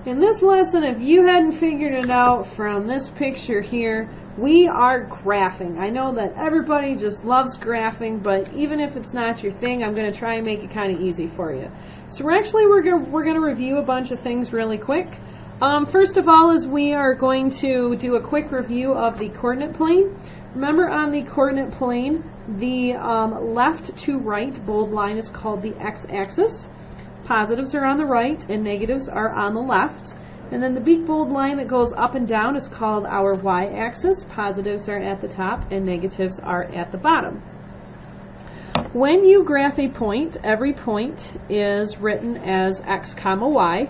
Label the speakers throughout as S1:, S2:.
S1: In this lesson, if you hadn't figured it out from this picture here, we are graphing. I know that everybody just loves graphing, but even if it's not your thing, I'm going to try and make it kind of easy for you. So we're going to review a bunch of things really quick. First of all is we are going to do a quick review of the coordinate plane. Remember, on the coordinate plane, the left to right bold line is called the x-axis. Positives are on the right and negatives are on the left. And then the big bold line that goes up and down is called our y-axis. Positives are at the top and negatives are at the bottom. When you graph a point, every point is written as x comma y.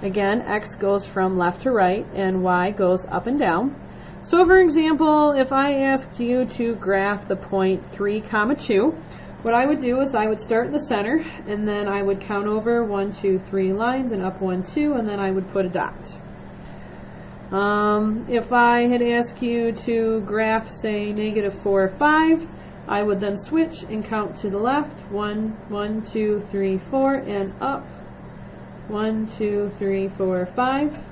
S1: Again, x goes from left to right and y goes up and down. So for example, if I asked you to graph the point 3 comma 2, what I would do is I would start in the center, and then I would count over 1, 2, 3 lines, and up 1, 2, and then I would put a dot. If I had asked you to graph, say, negative 4, 5, I would then switch and count to the left, 1, 1, 2, 3, 4, and up, 1, 2, 3, 4, 5.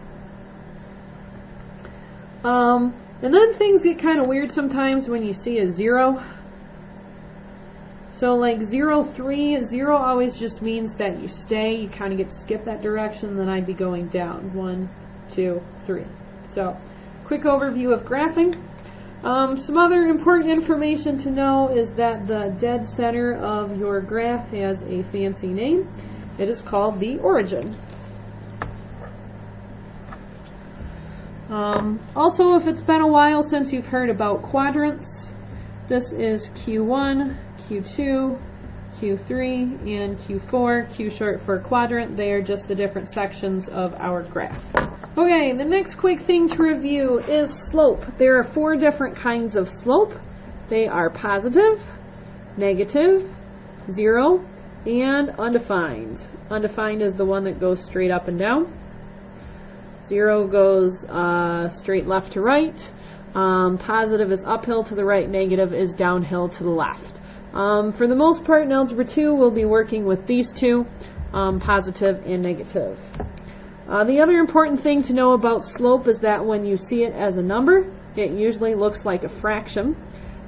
S1: And then things get kind of weird sometimes when you see a 0. So like 0, 3, 0 always just means that you stay. You kind of get to skip that direction, then I'd be going down. 1, 2, 3. So, quick overview of graphing. Some other important information to know is that the dead center of your graph has a fancy name. It is called the origin. Also, if it's been a while since you've heard about quadrants, this is Q1, Q2, Q3, and Q4. Q short for quadrant. They are just the different sections of our graph. Okay, the next quick thing to review is slope. There are 4 different kinds of slope. They are positive, negative, 0, and undefined. Undefined is the one that goes straight up and down. 0 goes straight left to right. Positive is uphill to the right, negative is downhill to the left. For the most part in Algebra 2, we'll be working with these two, positive and negative. The other important thing to know about slope is that when you see it as a number, it usually looks like a fraction.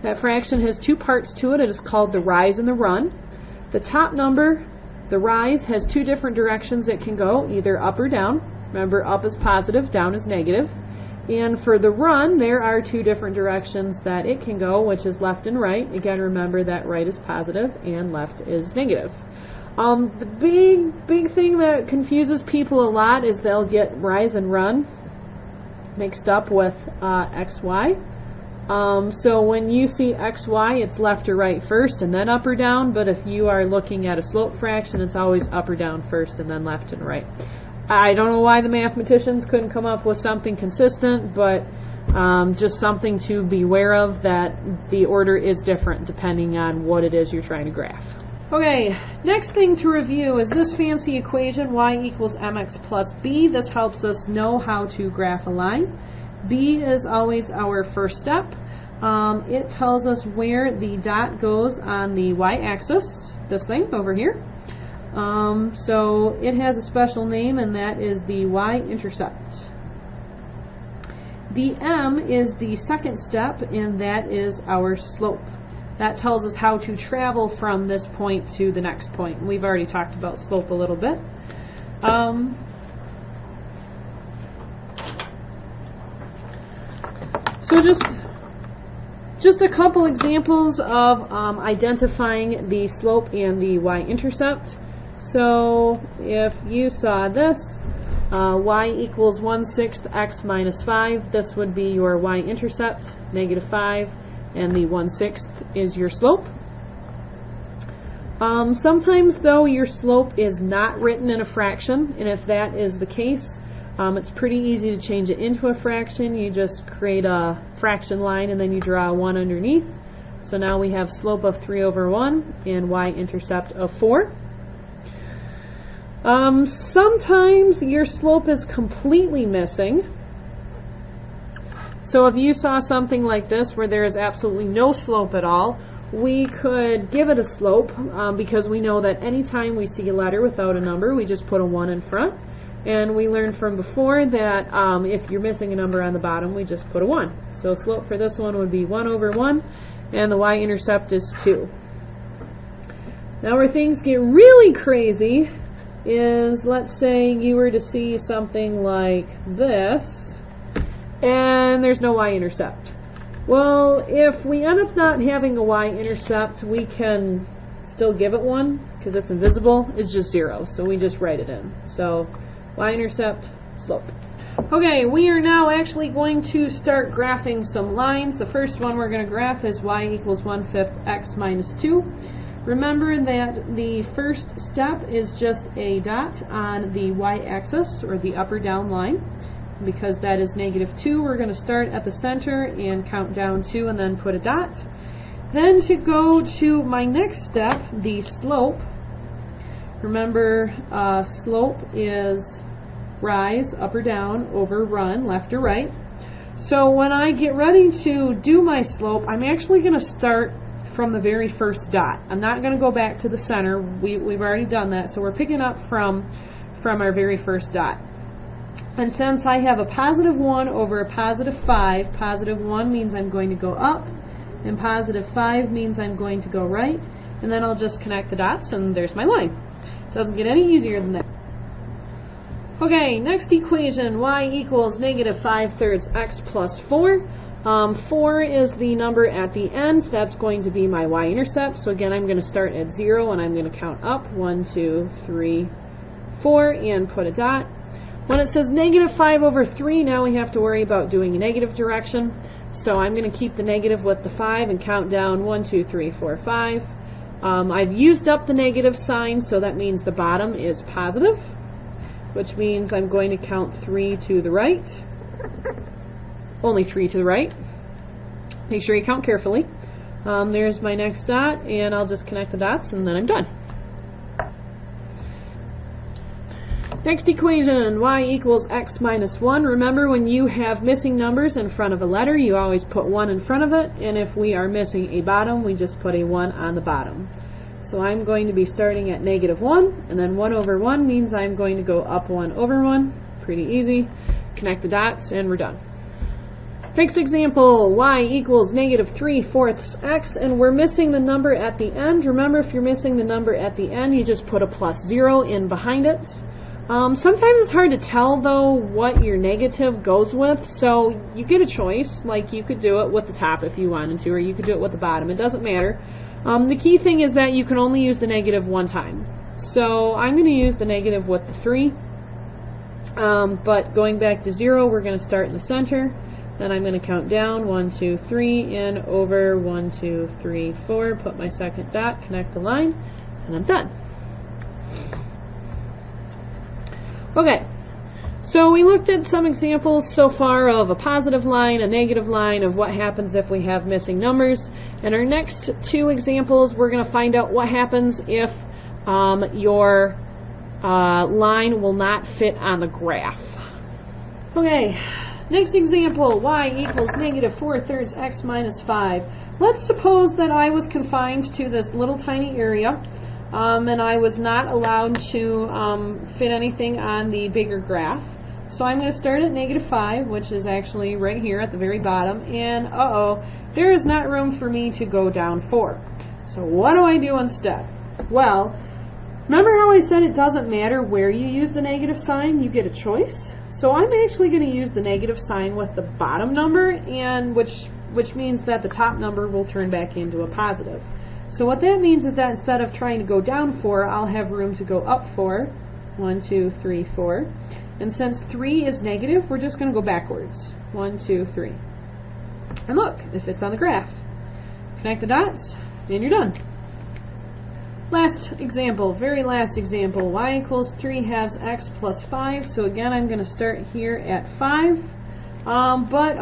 S1: That fraction has 2 parts to it. It is called the rise and the run. The top number, the rise, has 2 different directions it can go, either up or down. Remember, up is positive, down is negative. And for the run, there are 2 different directions that it can go, which is left and right. Again, remember that right is positive and left is negative. The big thing that confuses people a lot is they'll get rise and run mixed up with XY. So when you see XY, it's left or right first and then up or down, but if you are looking at a slope fraction, it's always up or down first and then left and right. I don't know why the mathematicians couldn't come up with something consistent, but just something to be aware of, that the order is different depending on what it is you're trying to graph. Okay, next thing to review is this fancy equation, y equals mx plus b. This helps us know how to graph a line. B is always our first step. It tells us where the dot goes on the y-axis, this thing over here. So it has a special name, and that is the y-intercept. The m is the second step, and that is our slope. That tells us how to travel from this point to the next point. We've already talked about slope a little bit. So just a couple examples of identifying the slope and the y-intercept. So if you saw this, y equals 1/6 x minus 5, this would be your y-intercept, negative 5, and the 1/6 is your slope. Sometimes, though, your slope is not written in a fraction, and if that is the case, it's pretty easy to change it into a fraction. You just create a fraction line, and then you draw a 1 underneath. So now we have slope of 3 over 1 and y-intercept of 4. Sometimes your slope is completely missing. So if you saw something like this where there is absolutely no slope at all, we could give it a slope because we know that anytime we see a letter without a number, we just put a 1 in front. And we learned from before that if you're missing a number on the bottom, we just put a 1. So slope for this one would be 1 over 1, and the y-intercept is 2. Now where things get really crazy is, let's say you were to see something like this, and there's no y-intercept. Well, if we end up not having a y-intercept, we can still give it 1, because it's invisible. It's just 0, so we just write it in. So y-intercept, slope. Okay, we are now actually going to start graphing some lines. The first one we're going to graph is y equals 1/5 x minus 2. Remember that the first step is just a dot on the y-axis, or the up or down line. Because that is -2, we're going to start at the center and count down 2 and then put a dot. Then to go to my next step, the slope. Remember, slope is rise, up or down, over run, left or right. So when I get ready to do my slope, I'm actually going to start from the very first dot. I'm not going to go back to the center. We've already done that, so we're picking up from our very first dot. And since I have a +1 over a +5, +1 means I'm going to go up, and +5 means I'm going to go right, and then I'll just connect the dots, and there's my line. Doesn't get any easier than that. Okay, next equation, y equals -5/3 x plus 4. 4 is the number at the end. That's going to be my y-intercept. So again, I'm going to start at 0, and I'm going to count up 1, 2, 3, 4, and put a dot. When it says -5/3, now we have to worry about doing a negative direction. So I'm going to keep the negative with the 5 and count down 1, 2, 3, 4, 5. I've used up the negative sign, so that means the bottom is positive, which means I'm going to count 3 to the right. Only 3 to the right. Make sure you count carefully. There's my next dot, and I'll just connect the dots, and then I'm done. Next equation, y equals x minus 1. Remember, when you have missing numbers in front of a letter, you always put 1 in front of it, and if we are missing a bottom, we just put a 1 on the bottom. So I'm going to be starting at -1, and then 1 over 1 means I'm going to go up 1 over 1. Pretty easy. Connect the dots, and we're done. Next example, y equals -3/4 x, and we're missing the number at the end. Remember, if you're missing the number at the end, you just put a +0 in behind it. Sometimes it's hard to tell, though, what your negative goes with, so you get a choice. Like, you could do it with the top if you wanted to, or you could do it with the bottom. It doesn't matter. The key thing is that you can only use the negative one time. So I'm going to use the negative with the 3, but going back to 0, we're going to start in the center. Then I'm going to count down 1, 2, 3, and over 1, 2, 3, 4, put my second dot, connect the line, and I'm done. Okay, so we looked at some examples so far of a positive line, a negative line, of what happens if we have missing numbers. In our next 2 examples, we're going to find out what happens if your line will not fit on the graph. Okay, next example, y equals -4/3 x minus 5. Let's suppose that I was confined to this little tiny area. And I was not allowed to fit anything on the bigger graph. So I'm going to start at -5, which is actually right here at the very bottom, and there is not room for me to go down 4. So what do I do instead? Well, remember how I said it doesn't matter where you use the negative sign, you get a choice? So I'm actually going to use the negative sign with the bottom number, and which means that the top number will turn back into a positive. So what that means is that instead of trying to go down 4, I'll have room to go up 4. 1, 2, 3, 4. And since 3 is negative, we're just going to go backwards. 1, 2, 3. And look, it fits on the graph. Connect the dots, and you're done. Last example, very last example, y equals 3/2 x plus 5. So again, I'm going to start here at 5. But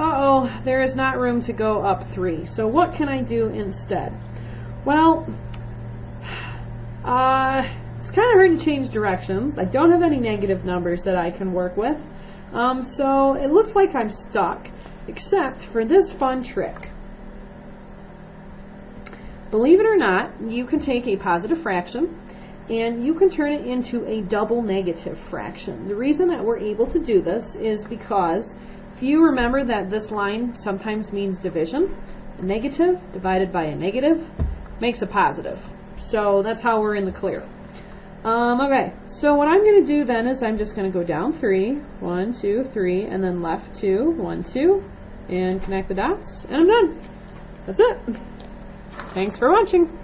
S1: there is not room to go up 3. So what can I do instead? Well, it's kind of hard to change directions. I don't have any negative numbers that I can work with. So it looks like I'm stuck, except for this fun trick. Believe it or not, you can take a positive fraction and you can turn it into a double negative fraction. The reason that we're able to do this is because if you remember that this line sometimes means division, a negative divided by a negative makes a positive. So that's how we're in the clear. Okay, so what I'm going to do then is I'm just going to go down 3, 1, 2, 3, and then left 2, 1, 2, and connect the dots, and I'm done. That's it. Thanks for watching.